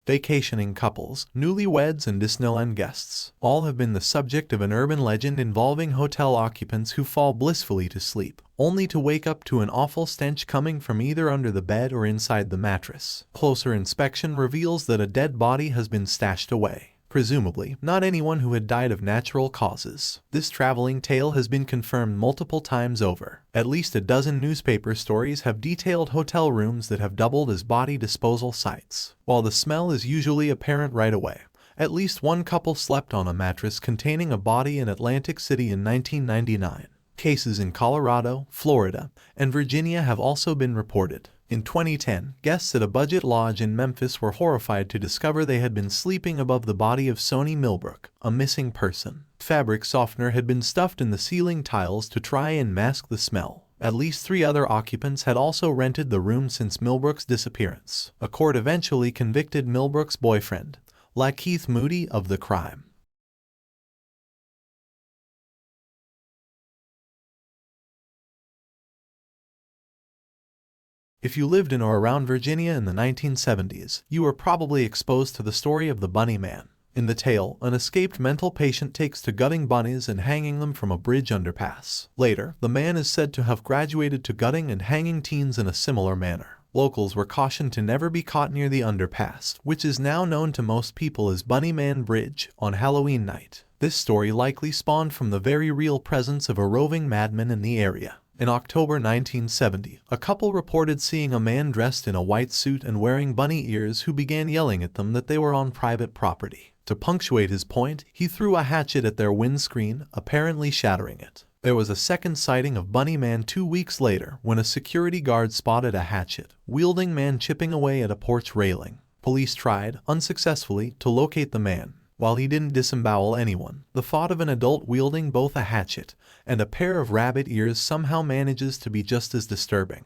Vacationing couples, newlyweds, and Disneyland guests all have been the subject of an urban legend involving hotel occupants who fall blissfully to sleep, only to wake up to an awful stench coming from either under the bed or inside the mattress. Closer inspection reveals that a dead body has been stashed away. Presumably, not anyone who had died of natural causes. This traveling tale has been confirmed multiple times over. At least a dozen newspaper stories have detailed hotel rooms that have doubled as body disposal sites. While the smell is usually apparent right away, at least one couple slept on a mattress containing a body in Atlantic City in 1999. Cases in Colorado, Florida, and Virginia have also been reported. In 2010, guests at a budget lodge in Memphis were horrified to discover they had been sleeping above the body of Sony Millbrook, a missing person. Fabric softener had been stuffed in the ceiling tiles to try and mask the smell. At least 3 other occupants had also rented the room since Millbrook's disappearance. A court eventually convicted Millbrook's boyfriend, Lakeith Moody, of the crime. If you lived in or around Virginia in the 1970s, you were probably exposed to the story of the Bunny Man. In the tale, an escaped mental patient takes to gutting bunnies and hanging them from a bridge underpass. Later, the man is said to have graduated to gutting and hanging teens in a similar manner. Locals were cautioned to never be caught near the underpass, which is now known to most people as Bunny Man Bridge, on Halloween night. This story likely spawned from the very real presence of a roving madman in the area. In October 1970, a couple reported seeing a man dressed in a white suit and wearing bunny ears who began yelling at them that they were on private property. To punctuate his point, he threw a hatchet at their windscreen, apparently shattering it. There was a second sighting of Bunny Man 2 weeks later when a security guard spotted a hatchet-wielding man chipping away at a porch railing. Police tried, unsuccessfully, to locate the man. While he didn't disembowel anyone, the thought of an adult wielding both a hatchet and a pair of rabbit ears somehow manages to be just as disturbing.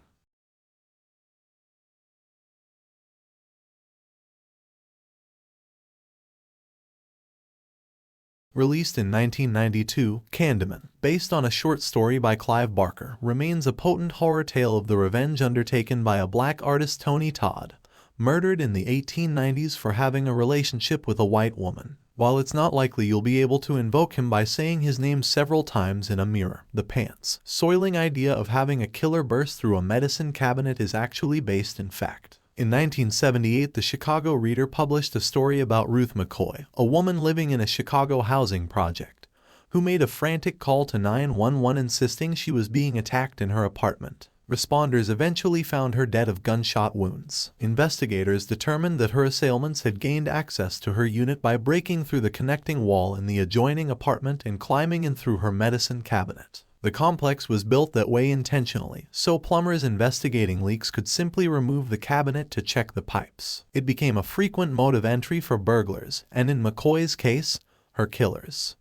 Released in 1992, Candyman, based on a short story by Clive Barker, remains a potent horror tale of the revenge undertaken by a black artist, Tony Todd, murdered in the 1890s for having a relationship with a white woman. While it's not likely you'll be able to invoke him by saying his name several times in a mirror, the pants-soiling idea of having a killer burst through a medicine cabinet is actually based in fact. In 1978, the Chicago Reader published a story about Ruth McCoy, a woman living in a Chicago housing project, who made a frantic call to 911 insisting she was being attacked in her apartment. Responders eventually found her dead of gunshot wounds. Investigators determined that her assailants had gained access to her unit by breaking through the connecting wall in the adjoining apartment and climbing in through her medicine cabinet. The complex was built that way intentionally, so plumbers investigating leaks could simply remove the cabinet to check the pipes. It became a frequent mode of entry for burglars, and in McCoy's case, her killers.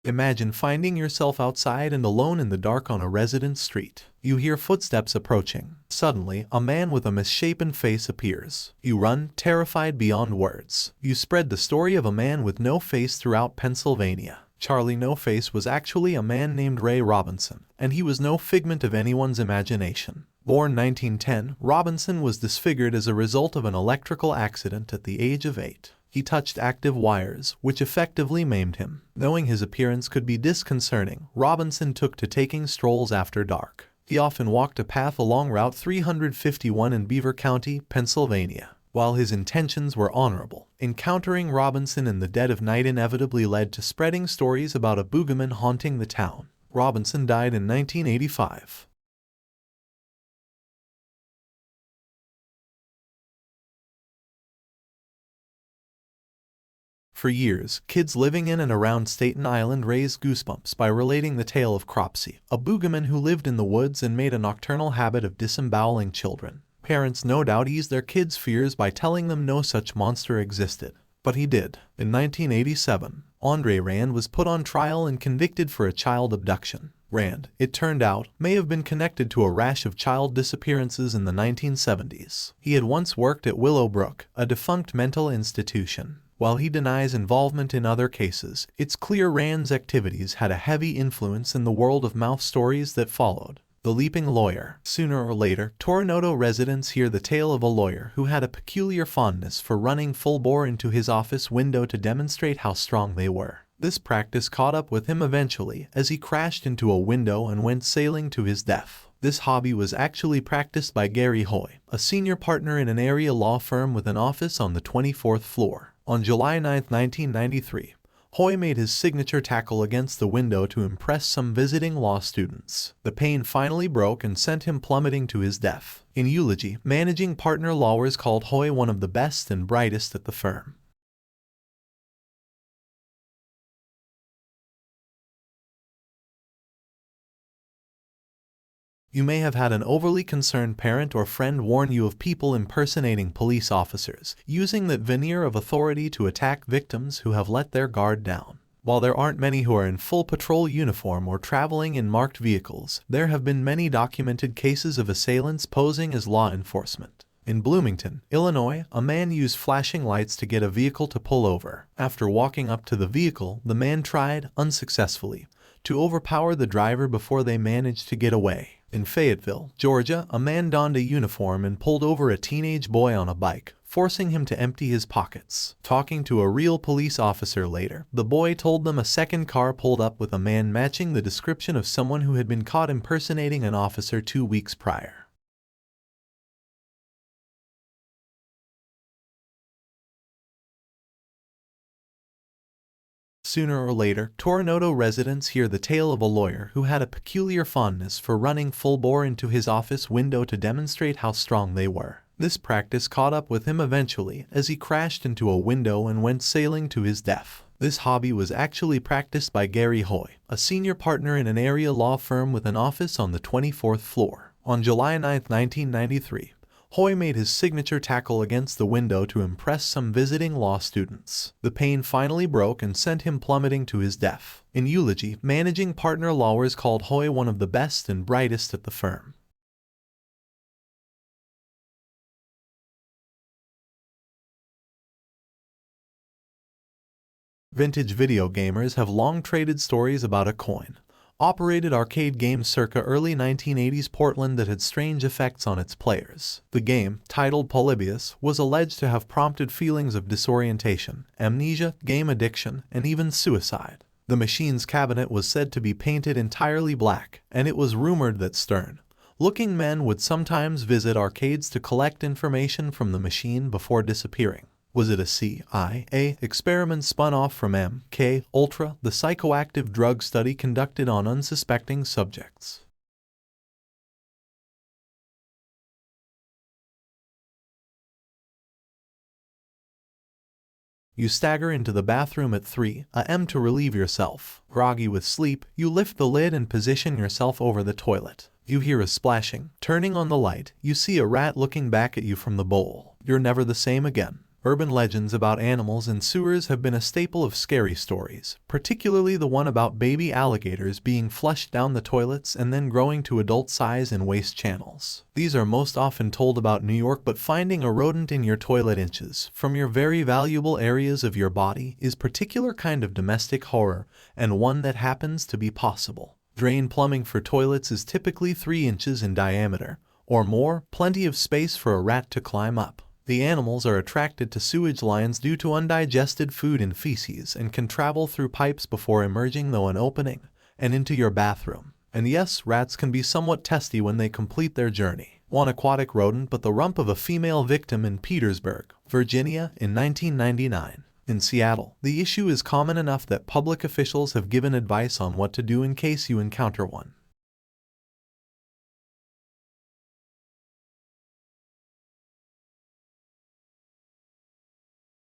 Imagine finding yourself outside and alone in the dark on a residence street. You hear footsteps approaching. Suddenly, a man with a misshapen face appears. You run, terrified beyond words. You spread the story of a man with no face throughout Pennsylvania. Charlie No Face was actually a man named Ray Robinson, and he was no figment of anyone's imagination. Born 1910, Robinson was disfigured as a result of an electrical accident at the age of 8. He touched active wires, which effectively maimed him. Knowing his appearance could be disconcerting, Robinson took to taking strolls after dark. He often walked a path along Route 351 in Beaver County, Pennsylvania. While his intentions were honorable, encountering Robinson in the dead of night inevitably led to spreading stories about a boogeyman haunting the town. Robinson died in 1985. For years, kids living in and around Staten Island raised goosebumps by relating the tale of Cropsey, a boogeyman who lived in the woods and made a nocturnal habit of disemboweling children. Parents no doubt eased their kids' fears by telling them no such monster existed. But he did. In 1987, Andre Rand was put on trial and convicted for a child abduction. Rand, it turned out, may have been connected to a rash of child disappearances in the 1970s. He had once worked at Willowbrook, a defunct mental institution. While he denies involvement in other cases, it's clear Rand's activities had a heavy influence in the word-of-mouth stories that followed. The Leaping Lawyer. Sooner or later, Toronto residents hear the tale of a lawyer who had a peculiar fondness for running full bore into his office window to demonstrate how strong they were. This practice caught up with him eventually as he crashed into a window and went sailing to his death. This hobby was actually practiced by Gary Hoy, a senior partner in an area law firm with an office on the 24th floor. On July 9, 1993, Hoy made his signature tackle against the window to impress some visiting law students. The pane finally broke and sent him plummeting to his death. In eulogy, managing partner Lawers called Hoy one of the best and brightest at the firm. You may have had an overly concerned parent or friend warn you of people impersonating police officers, using that veneer of authority to attack victims who have let their guard down. While there aren't many who are in full patrol uniform or traveling in marked vehicles, there have been many documented cases of assailants posing as law enforcement. In Bloomington, Illinois, a man used flashing lights to get a vehicle to pull over. After walking up to the vehicle, the man tried, unsuccessfully, to overpower the driver before they managed to get away. In Fayetteville, Georgia, a man donned a uniform and pulled over a teenage boy on a bike, forcing him to empty his pockets. Talking to a real police officer later, the boy told them a second car pulled up with a man matching the description of someone who had been caught impersonating an officer 2 weeks prior. Sooner or later, Toronto residents hear the tale of a lawyer who had a peculiar fondness for running full bore into his office window to demonstrate how strong they were. This practice caught up with him eventually as he crashed into a window and went sailing to his death. This hobby was actually practiced by Gary Hoy, a senior partner in an area law firm with an office on the 24th floor. On July 9, 1993, Hoy made his signature tackle against the window to impress some visiting law students. The pane finally broke and sent him plummeting to his death. In eulogy, managing partner Lawers called Hoy one of the best and brightest at the firm. Vintage video gamers have long traded stories about a coin-operated arcade game circa early 1980s Portland that had strange effects on its players. The game, titled Polybius, was alleged to have prompted feelings of disorientation, amnesia, game addiction, and even suicide. The machine's cabinet was said to be painted entirely black, and it was rumored that stern-looking men would sometimes visit arcades to collect information from the machine before disappearing. Was it a CIA experiment spun off from MK Ultra, the psychoactive drug study conducted on unsuspecting subjects? You stagger into the bathroom at 3 a.m. to relieve yourself. Groggy with sleep, you lift the lid and position yourself over the toilet. You hear a splashing. Turning on the light, you see a rat looking back at you from the bowl. You're never the same again. Urban legends about animals in sewers have been a staple of scary stories, particularly the one about baby alligators being flushed down the toilets and then growing to adult size in waste channels. These are most often told about New York, but finding a rodent in your toilet inches from your very valuable areas of your body is particular kind of domestic horror, and one that happens to be possible. Drain plumbing for toilets is typically 3 inches in diameter, or more, plenty of space for a rat to climb up. The animals are attracted to sewage lines due to undigested food and feces and can travel through pipes before emerging through an opening and into your bathroom. And yes, rats can be somewhat testy when they complete their journey. One aquatic rodent but the rump of a female victim in Petersburg, Virginia, in 1999. In Seattle, the issue is common enough that public officials have given advice on what to do in case you encounter one.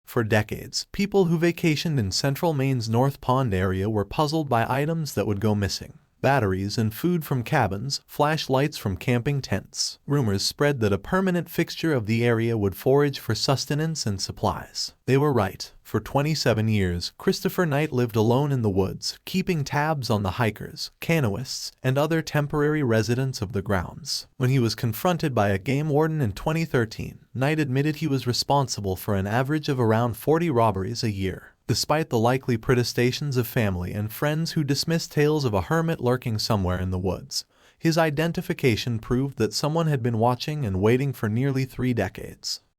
For decades, people who vacationed in central Maine's North Pond area were puzzled by items that would go missing. batteries and food from cabins, flashlights from camping tents. Rumors spread that a permanent fixture of the area would forage for sustenance and supplies. They were right. For 27 years, Christopher Knight lived alone in the woods, keeping tabs on the hikers, canoeists, and other temporary residents of the grounds. When he was confronted by a game warden in 2013, Knight admitted he was responsible for an average of around 40 robberies a year. Despite the likely protestations of family and friends who dismissed tales of a hermit lurking somewhere in the woods, his identification proved that someone had been watching and waiting for nearly 3 decades.